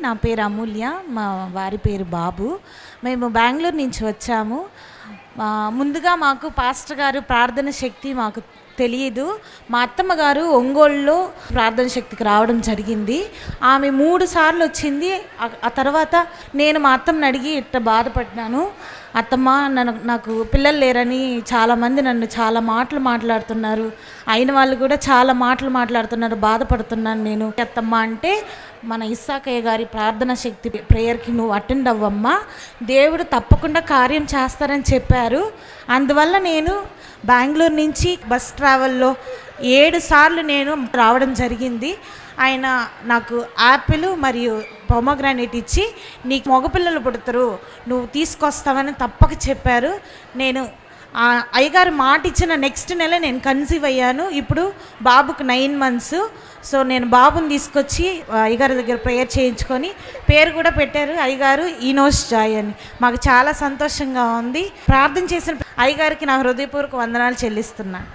నా పేరు అమూల్య, మా వారి పేరు బాబు. మేము బెంగుళూరు నుంచి వచ్చాము. ముందుగా మాకు పాస్టర్ గారు ప్రార్థన శక్తి మాకు తెలియదు. మా అత్తమ్మ గారు ఒంగోలులో ప్రార్థన శక్తికి రావడం జరిగింది. ఆమె 3 సార్లు వచ్చింది. ఆ తర్వాత నేను మా అత్తమ్మని అడిగి ఇట్ట బాధపడ్డాను. అత్తమ్మ, నాకు పిల్లలు లేరని చాలామంది నన్ను చాలా మాటలు మాట్లాడుతున్నారు, అయిన వాళ్ళు కూడా చాలా మాటలు మాట్లాడుతున్నారు, బాధపడుతున్నాను నేను. అత్తమ్మ అంటే, మన ఇస్సాకయ్య గారి ప్రార్థన శక్తి ప్రేయర్కి నువ్వు అటెండ్ అవ్వమ్మా, దేవుడు తప్పకుండా కార్యం చేస్తారని చెప్పారు. అందువల్ల నేను బెంగుళూరు నుంచి బస్ ట్రావెల్లో 7 సార్లు నేను రావడం జరిగింది. ఆయన నాకు యాపిల్ మరియు పొమోగ్రానేట్ ఇచ్చి, నీకు మగపిల్లలు పుడతారు, నువ్వు తీసుకొస్తావని తప్పక చెప్పారు. నేను అయ్యగారు మాట ఇచ్చిన నెక్స్ట్ నెల నేను కన్సీవ్ అయ్యాను. ఇప్పుడు బాబుకు 9 months. సో నేను బాబుని తీసుకొచ్చి అయ్యగారి దగ్గర ప్రేయర్ చేయించుకొని పేరు కూడా పెట్టారు అయ్యగారు, ఈనోస్ జాయ్ అని. మాకు చాలా సంతోషంగా ఉంది. ప్రార్థన చేసిన అయ్యగారికి నా హృదయపూర్వక వందనాలు చెల్లిస్తున్నాను.